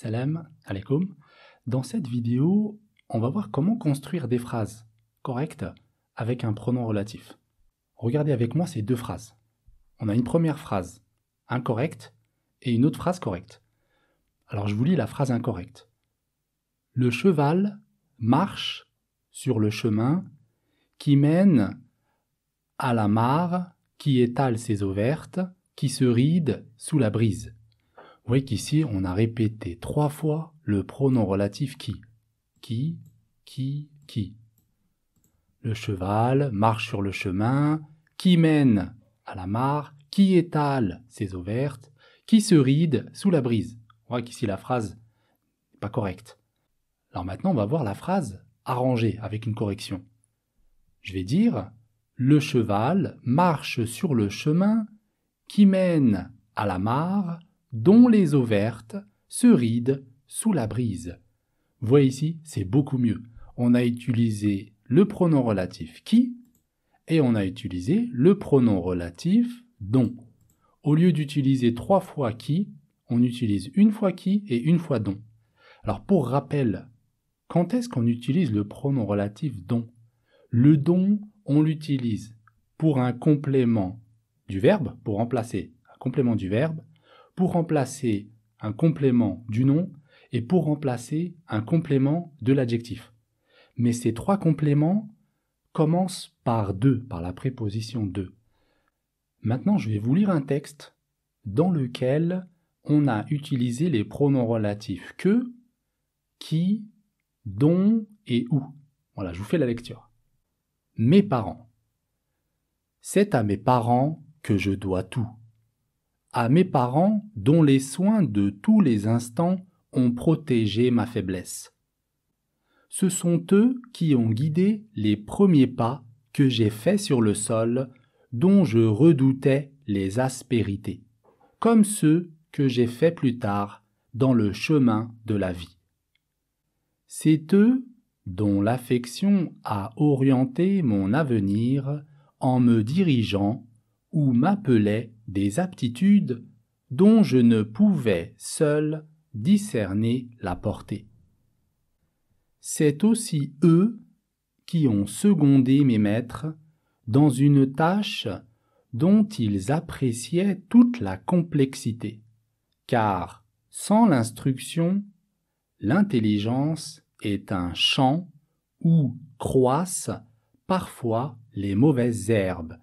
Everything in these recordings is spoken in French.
Salam alaikum. Dans cette vidéo, on va voir comment construire des phrases correctes avec un pronom relatif. Regardez avec moi ces deux phrases. On a une première phrase incorrecte et une autre phrase correcte. Alors je vous lis la phrase incorrecte. Le cheval marche sur le chemin qui mène à la mare qui étale ses eaux vertes, qui se ride sous la brise. Vous voyez qu'ici, on a répété 3 fois le pronom relatif qui. Qui. Le cheval marche sur le chemin, qui mène à la mare, qui étale ses eaux vertes, qui se ride sous la brise. On voit qu'ici, la phrase n'est pas correcte. Alors maintenant, on va voir la phrase arrangée avec une correction. Je vais dire « Le cheval marche sur le chemin qui mène à la mare, dont les eaux vertes se rident sous la brise. » Vous voyez ici, c'est beaucoup mieux. On a utilisé le pronom relatif qui et on a utilisé le pronom relatif dont. Au lieu d'utiliser 3 fois qui, on utilise une fois qui et une fois dont. Alors pour rappel, quand est-ce qu'on utilise le pronom relatif dont? Le dont, on l'utilise pour un complément du verbe, pour remplacer un complément du verbe, pour remplacer un complément du nom et pour remplacer un complément de l'adjectif. Mais ces 3 compléments commencent par de, par la préposition de. Maintenant, je vais vous lire un texte dans lequel on a utilisé les pronoms relatifs que, qui, dont et où. Voilà, je vous fais la lecture. Mes parents. C'est à mes parents que je dois tout. À mes parents dont les soins de tous les instants ont protégé ma faiblesse. Ce sont eux qui ont guidé les premiers pas que j'ai faits sur le sol dont je redoutais les aspérités, comme ceux que j'ai faits plus tard dans le chemin de la vie. C'est eux dont l'affection a orienté mon avenir en me dirigeant où m'appelaient des aptitudes dont je ne pouvais seul discerner la portée. C'est aussi eux qui ont secondé mes maîtres dans une tâche dont ils appréciaient toute la complexité, car sans l'instruction, l'intelligence est un champ où croissent parfois les mauvaises herbes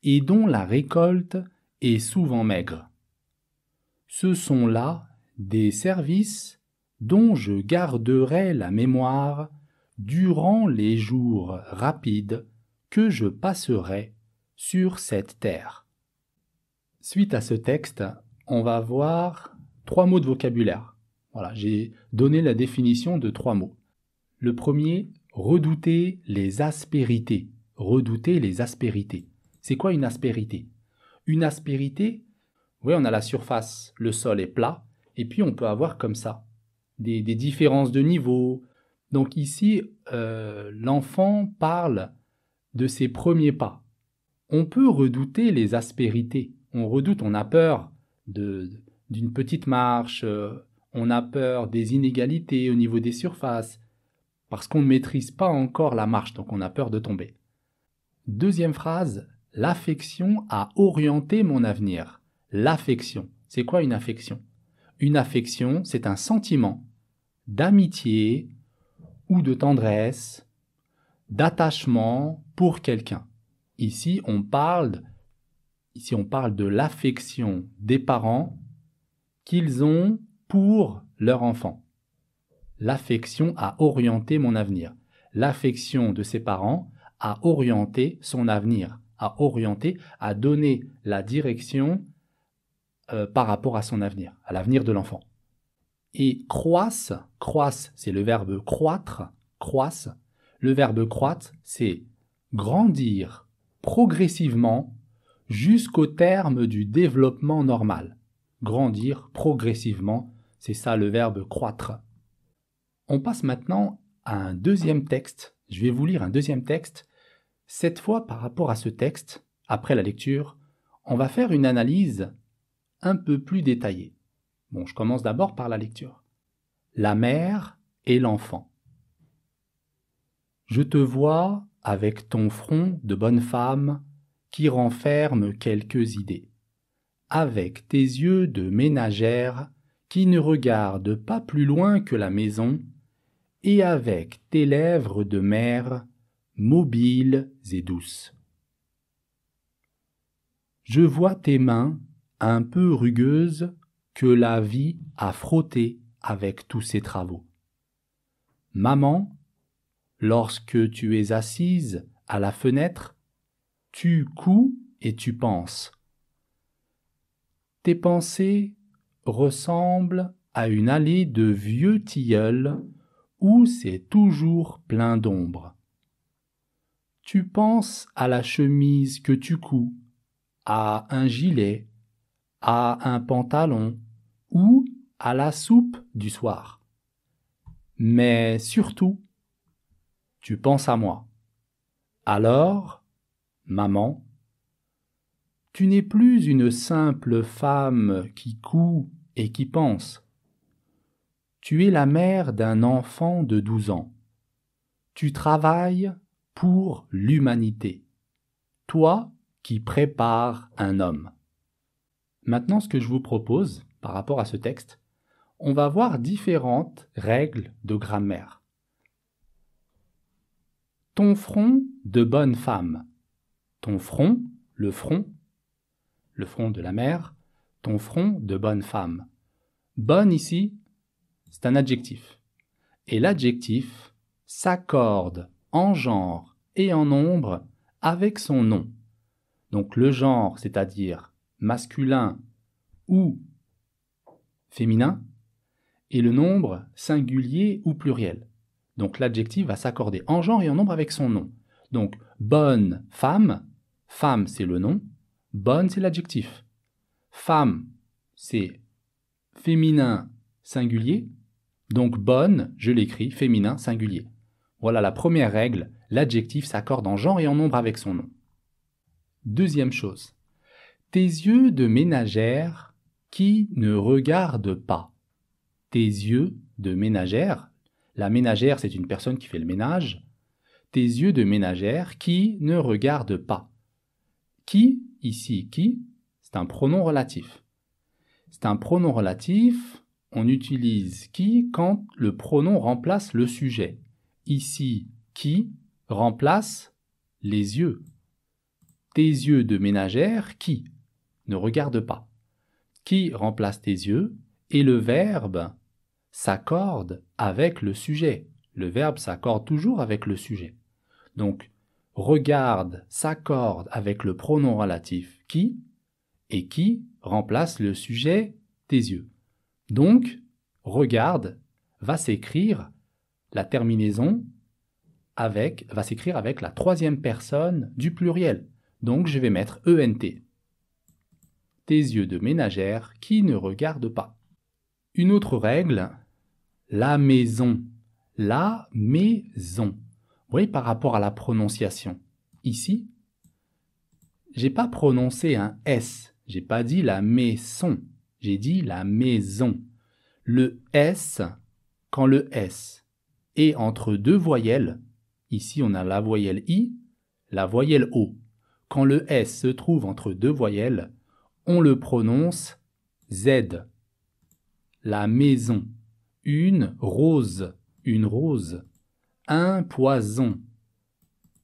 et dont la récolte est souvent maigre. Ce sont là des services dont je garderai la mémoire durant les jours rapides que je passerai sur cette terre. Suite à ce texte, on va voir 3 mots de vocabulaire. Voilà, j'ai donné la définition de 3 mots. Le premier, redouter les aspérités. Redouter les aspérités. C'est quoi une aspérité? Une aspérité, oui, on a la surface, le sol est plat, et puis on peut avoir comme ça des différences de niveau. Donc ici, l'enfant parle de ses premiers pas. On peut redouter les aspérités. On a peur d'une petite marche, on a peur des inégalités au niveau des surfaces, parce qu'on ne maîtrise pas encore la marche, donc on a peur de tomber. Deuxième phrase, l'affection a orienté mon avenir. L'affection, c'est quoi une affection? Une affection, c'est un sentiment d'amitié ou de tendresse, d'attachement pour quelqu'un. Ici, on parle de l'affection des parents qu'ils ont pour leur enfant. L'affection a orienté mon avenir. L'affection de ses parents a orienté son avenir, a donné la direction par rapport à son avenir, à l'avenir de l'enfant. Et croissent, c'est le verbe croître, croissent. Le verbe croître, c'est grandir progressivement jusqu'au terme du développement normal. Grandir progressivement, c'est ça le verbe croître. On passe maintenant à un deuxième texte. Je vais vous lire un deuxième texte. Cette fois, par rapport à ce texte, après la lecture, on va faire une analyse un peu plus détaillée. Bon, je commence d'abord par la lecture. la mère et l'enfant. Je te vois avec ton front de bonne femme qui renferme quelques idées, avec tes yeux de ménagère qui ne regardent pas plus loin que la maison, et avec tes lèvres de mère mobiles et douces. Je vois tes mains un peu rugueuses que la vie a frottées avec tous ses travaux. Maman, lorsque tu es assise à la fenêtre, tu couds et tu penses. Tes pensées ressemblent à une allée de vieux tilleuls où c'est toujours plein d'ombre. Tu penses à la chemise que tu couds, à un gilet, à un pantalon ou à la soupe du soir. Mais surtout, tu penses à moi. Alors, maman, tu n'es plus une simple femme qui coud et qui pense. Tu es la mère d'un enfant de 12 ans. Tu travailles pour l'humanité. Toi qui prépares un homme. Maintenant, ce que je vous propose par rapport à ce texte, on va voir différentes règles de grammaire. Ton front de bonne femme. Ton front, le front de la mère, ton front de bonne femme. Bonne ici, c'est un adjectif. Et l'adjectif s'accorde en genre et en nombre avec son nom. Donc le genre, c'est-à-dire masculin ou féminin, et le nombre singulier ou pluriel. Donc l'adjectif va s'accorder en genre et en nombre avec son nom. Donc bonne femme, femme c'est le nom, bonne c'est l'adjectif. Femme c'est féminin singulier, donc bonne, je l'écris féminin singulier. Voilà la première règle, l'adjectif s'accorde en genre et en nombre avec son nom. Deuxième chose, tes yeux de ménagère qui ne regardent pas. Tes yeux de ménagère, la ménagère c'est une personne qui fait le ménage, tes yeux de ménagère qui ne regardent pas. Qui, ici, qui, c'est un pronom relatif. C'est un pronom relatif, on utilise qui quand le pronom remplace le sujet. Ici, qui remplace les yeux. Tes yeux de ménagère qui ne regardent pas. Qui remplace tes yeux et le verbe s'accorde avec le sujet. Le verbe s'accorde toujours avec le sujet. Donc, regarde s'accorde avec le pronom relatif qui, et qui remplace le sujet tes yeux. Donc, regarde va s'écrire la terminaison va s'écrire avec la troisième personne du pluriel. Donc, je vais mettre ENT. Tes yeux de ménagère qui ne regardent pas. Une autre règle, la maison. La maison. Vous voyez par rapport à la prononciation. Ici, j'ai pas prononcé un S. J'ai pas dit la maison. J'ai dit la maison. Le S, quand le S est entre deux voyelles, ici on a la voyelle I, la voyelle O. Quand le S se trouve entre deux voyelles, on le prononce Z. La maison. Une rose. Une rose. Un poison.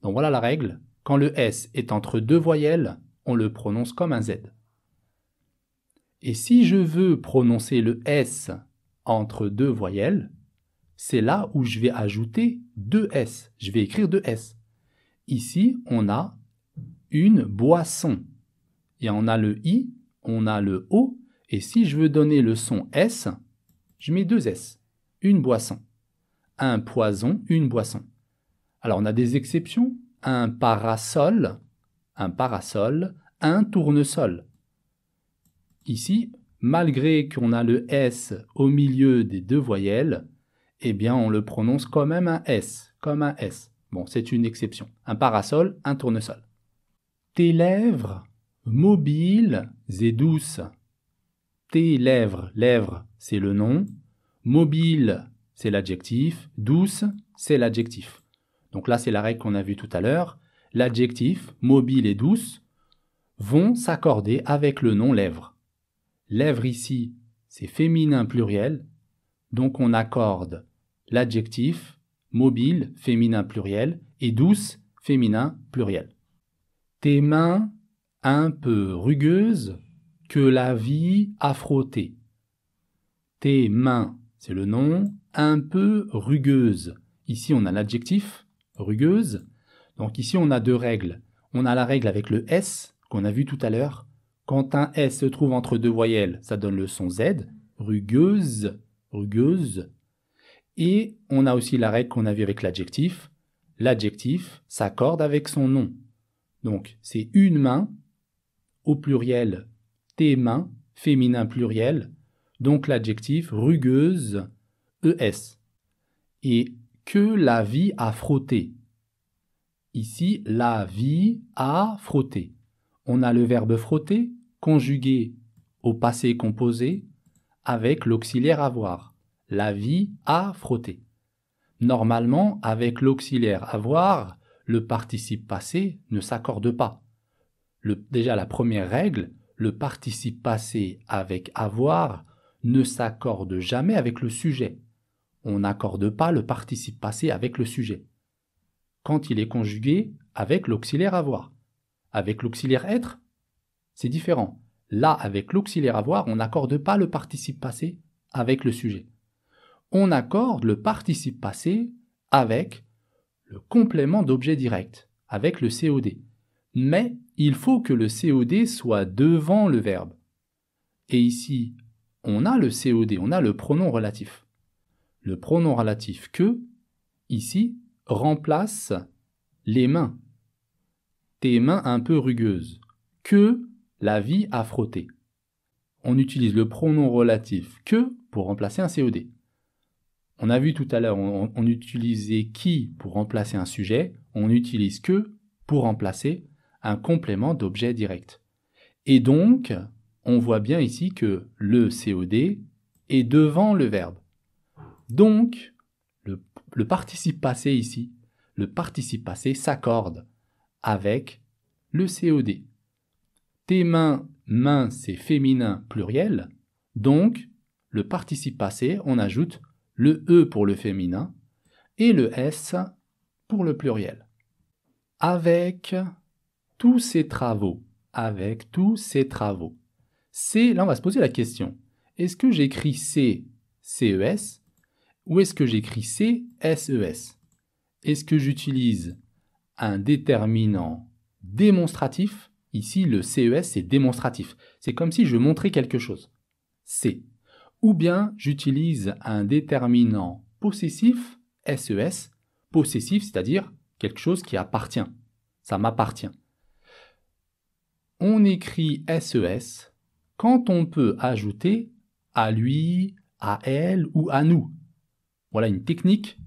Donc voilà la règle. Quand le S est entre deux voyelles, on le prononce comme un Z. Et si je veux prononcer le S entre deux voyelles, c'est là où je vais ajouter deux S. Je vais écrire deux S. Ici, on a une boisson. Et on a le I, on a le O. Et si je veux donner le son S, je mets deux S. Une boisson. Un poison, une boisson. Alors, on a des exceptions. Un parasol, un tournesol. Ici, malgré qu'on a le S au milieu des deux voyelles, eh bien, on le prononce quand même un S, comme un S. Bon, c'est une exception. Un parasol, un tournesol. Tes lèvres, mobiles et douces. Tes lèvres, lèvres, c'est le nom. Mobile, c'est l'adjectif. Douce, c'est l'adjectif. Donc là, c'est la règle qu'on a vue tout à l'heure. L'adjectif, mobile et douce, vont s'accorder avec le nom lèvres. Lèvres ici, c'est féminin pluriel. Donc on accorde l'adjectif, mobile, féminin pluriel, et douce, féminin pluriel. Tes mains un peu rugueuses que la vie a frottées. Tes mains, c'est le nom, un peu rugueuses. Ici, on a l'adjectif, rugueuse. Donc ici, on a deux règles. On a la règle avec le S, qu'on a vu tout à l'heure. Quand un S se trouve entre deux voyelles, ça donne le son Z, rugueuse, rugueuse. Et on a aussi la règle qu'on a vue avec l'adjectif. L'adjectif s'accorde avec son nom. Donc, c'est une main, au pluriel, tes mains, féminin pluriel. Donc, l'adjectif rugueuse, ES. Et que la vie a frotté. Ici, la vie a frotté. On a le verbe frotter, conjugué au passé composé, avec l'auxiliaire avoir. La vie a frotté. Normalement, avec l'auxiliaire avoir, le participe passé ne s'accorde pas. Déjà, la première règle, le participe passé avec avoir ne s'accorde jamais avec le sujet. On n'accorde pas le participe passé avec le sujet. Quand il est conjugué avec l'auxiliaire avoir. Avec l'auxiliaire être, c'est différent. Là, avec l'auxiliaire avoir, on n'accorde pas le participe passé avec le sujet. On accorde le participe passé avec le complément d'objet direct, avec le COD. Mais il faut que le COD soit devant le verbe. Et ici, on a le COD, on a le pronom relatif. Le pronom relatif que, ici, remplace les mains. Tes mains un peu rugueuses. Que la vie a frotté. On utilise le pronom relatif que pour remplacer un COD. On a vu tout à l'heure, on utilisait qui pour remplacer un sujet, on utilise que pour remplacer un complément d'objet direct. Et donc, on voit bien ici que le COD est devant le verbe. Donc, le participe passé ici, le participe passé s'accorde avec le COD. Tes mains, mains c'est féminin pluriel, donc le participe passé, on ajoute le E pour le féminin et le S pour le pluriel. Avec tous ces travaux, avec tous ces travaux. Là on va se poser la question, est-ce que j'écris C, CES, ou est-ce que j'écris C, SES? Est-ce que j'utilise un déterminant démonstratif? Ici, le CES, c'est démonstratif. C'est comme si je montrais quelque chose. C. Ou bien, j'utilise un déterminant possessif, SES, possessif, c'est-à-dire quelque chose qui appartient. Ça m'appartient. On écrit SES quand on peut ajouter à lui, à elle ou à nous. Voilà une technique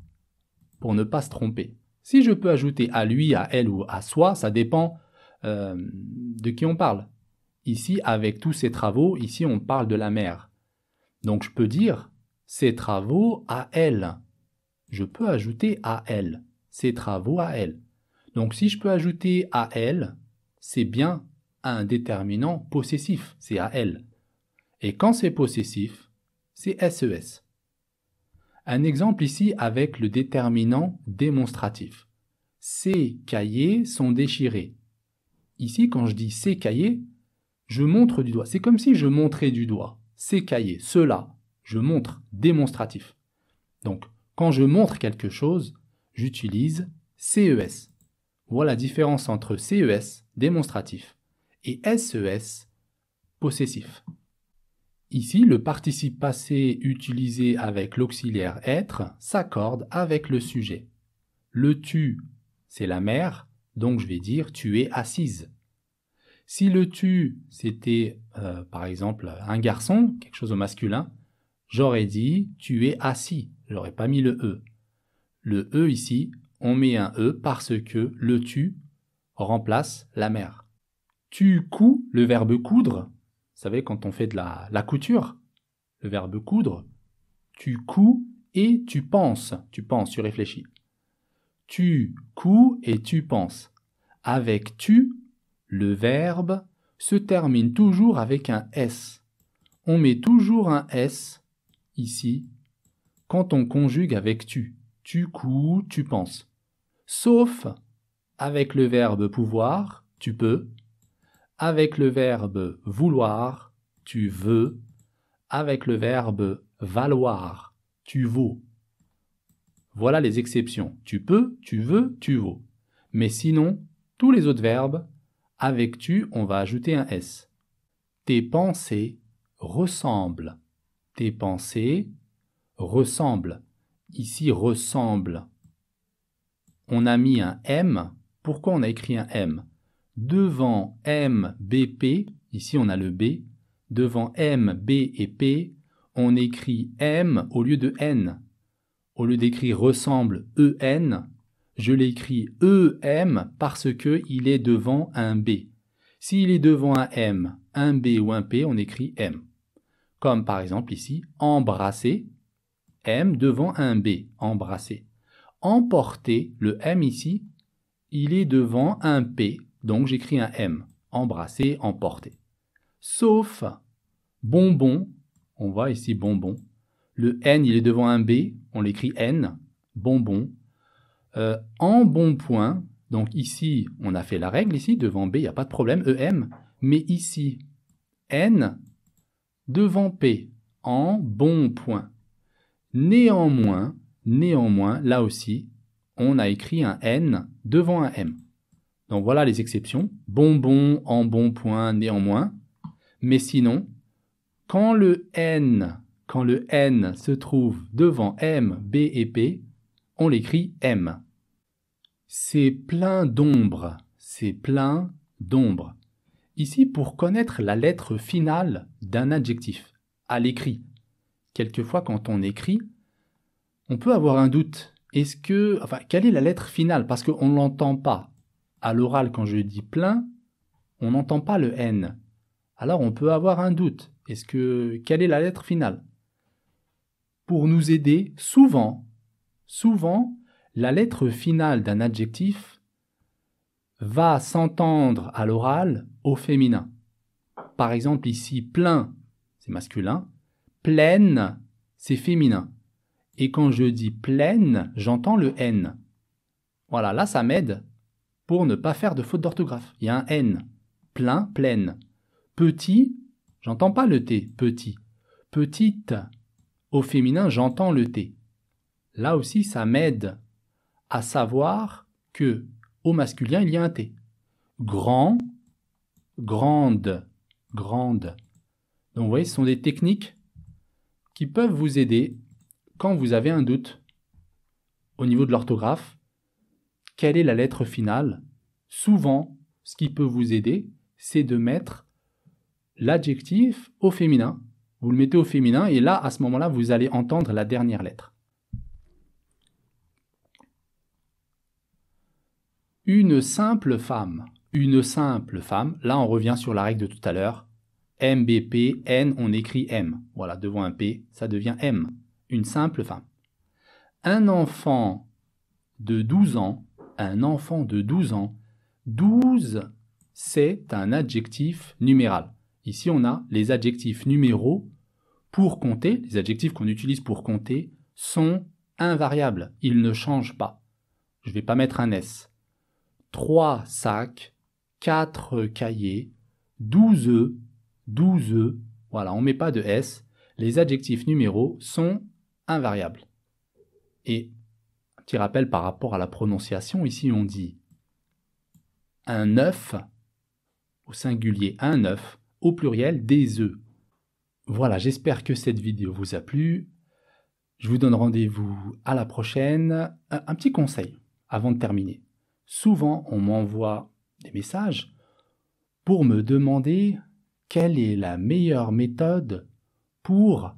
pour ne pas se tromper. Si je peux ajouter à lui, à elle ou à soi, ça dépend de qui on parle. Ici, avec tous ces travaux, ici on parle de la mère. Donc je peux dire ses travaux à elle. Je peux ajouter à elle. Ses travaux à elle. Donc si je peux ajouter à elle, c'est bien un déterminant possessif, c'est à elle. Et quand c'est possessif, c'est SES. Un exemple ici avec le déterminant démonstratif. Ces cahiers sont déchirés. Ici, quand je dis ces cahiers, je montre du doigt. C'est comme si je montrais du doigt. Ces cahiers, ceux-là, je montre démonstratif. Donc, quand je montre quelque chose, j'utilise CES. Voilà la différence entre CES, démonstratif, et SES, possessif. Ici, le participe passé utilisé avec l'auxiliaire être s'accorde avec le sujet. Le tu, c'est la mère, donc je vais dire tu es assise. Si le tu, c'était par exemple un garçon, quelque chose au masculin, j'aurais dit tu es assis, j'aurais pas mis le E. Le E ici, on met un E parce que le tu remplace la mère. Tu couds, le verbe coudre, vous savez quand on fait de la couture, le verbe coudre, Tu couds et tu penses. Tu penses, tu réfléchis. Tu couds et tu penses. Avec tu, le verbe se termine toujours avec un S. On met toujours un S ici quand on conjugue avec tu. Tu couds, tu penses. Sauf avec le verbe pouvoir, tu peux. Avec le verbe vouloir, tu veux. Avec le verbe valoir, tu vaux. Voilà les exceptions. Tu peux, tu veux, tu vaux. Mais sinon, tous les autres verbes, avec tu, on va ajouter un S. Tes pensées ressemblent. Tes pensées ressemblent. Ici, ressemble. On a mis un M. Pourquoi on a écrit un M? Devant M, B, P, ici on a le B. Devant M, B et P, on écrit M au lieu de N. Au lieu d'écrire ressemble EN, je l'écris EM parce qu'il est devant un B. S'il est devant un M, un B ou un P, on écrit M. Comme par exemple ici, embrasser, M devant un B, embrasser. Emporter, le M ici, il est devant un P, donc j'écris un M. Embrasser, emporter. Sauf bonbon, on voit ici bonbon. Le N, il est devant un B, on l'écrit N, bonbon. Embonpoint, donc ici, on a fait la règle, ici, devant B, il n'y a pas de problème, EM. Mais ici, N, devant P, embonpoint. Néanmoins, là aussi, on a écrit un N devant un M. Donc voilà les exceptions. Bonbon, embonpoint, néanmoins. Mais sinon, quand le N se trouve devant M, B et P, on l'écrit M. C'est plein d'ombre. C'est plein d'ombre. Ici, pour connaître la lettre finale d'un adjectif, à l'écrit. Quelquefois, quand on écrit, on peut avoir un doute. Quelle est la lettre finale? Parce qu'on ne l'entend pas. À l'oral, quand je dis plein, on n'entend pas le N. Alors, on peut avoir un doute. Quelle est la lettre finale? Pour nous aider, souvent, la lettre finale d'un adjectif va s'entendre à l'oral au féminin. Par exemple, ici, plein, c'est masculin. Pleine, c'est féminin. Et quand je dis pleine, j'entends le N. Voilà, là, ça m'aide pour ne pas faire de faute d'orthographe. Il y a un N. Plein, pleine. Petit, j'entends pas le T. Petit. Petite, au féminin, j'entends le T. Là aussi, ça m'aide à savoir que au masculin, il y a un T. Grand, grande, grande. Donc, vous voyez, ce sont des techniques qui peuvent vous aider quand vous avez un doute au niveau de l'orthographe. Quelle est la lettre finale? Souvent, ce qui peut vous aider, c'est de mettre l'adjectif au féminin. Vous le mettez au féminin et là, à ce moment-là, vous allez entendre la dernière lettre. Une simple femme. Une simple femme. Là, on revient sur la règle de tout à l'heure. M, B, P, N, on écrit M. Voilà, devant un P, ça devient M. Une simple femme. Un enfant de 12 ans. Un enfant de 12 ans. 12, c'est un adjectif numéral. Ici, on a les adjectifs numéraux pour compter. Les adjectifs qu'on utilise pour compter sont invariables. Ils ne changent pas. Je ne vais pas mettre un S. 3 sacs, 4 cahiers, 12 œufs, 12 œufs. Voilà, on ne met pas de S. Les adjectifs numéraux sont invariables. Et un petit rappel par rapport à la prononciation. Ici, on dit un œuf, au singulier un œuf, au pluriel des œufs. Voilà, j'espère que cette vidéo vous a plu. Je vous donne rendez-vous à la prochaine. Un petit conseil avant de terminer. Souvent, on m'envoie des messages pour me demander quelle est la meilleure méthode pour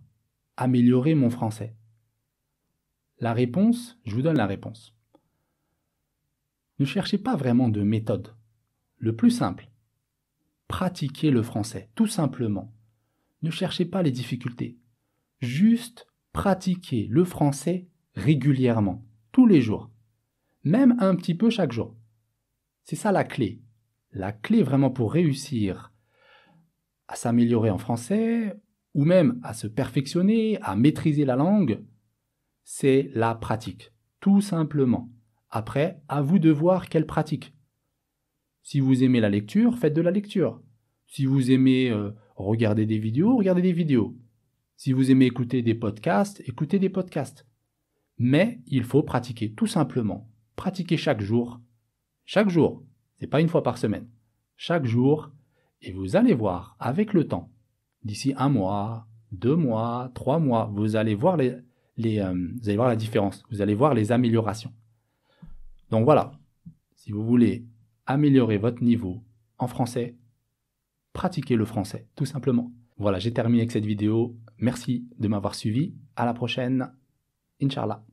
améliorer mon français. La réponse, je vous donne la réponse. Ne cherchez pas vraiment de méthode. Le plus simple, pratiquez le français, tout simplement. Ne cherchez pas les difficultés. Juste pratiquez le français régulièrement, tous les jours, même un petit peu chaque jour. C'est ça la clé. La clé vraiment pour réussir à s'améliorer en français ou même à se perfectionner, à maîtriser la langue, c'est la pratique, tout simplement. Après, à vous de voir quelle pratique. Si vous aimez la lecture, faites de la lecture. Si vous aimez regarder des vidéos, regardez des vidéos. Si vous aimez écouter des podcasts, écoutez des podcasts. Mais il faut pratiquer, tout simplement. Pratiquer chaque jour. Chaque jour, c'est pas une fois par semaine. Chaque jour, et vous allez voir, avec le temps, d'ici 1 mois, 2 mois, 3 mois, vous allez voir vous allez voir la différence. Vous allez voir les améliorations. Donc voilà, si vous voulez améliorer votre niveau en français, pratiquez le français, tout simplement. Voilà, j'ai terminé avec cette vidéo. Merci de m'avoir suivi. À la prochaine. Inch'Allah.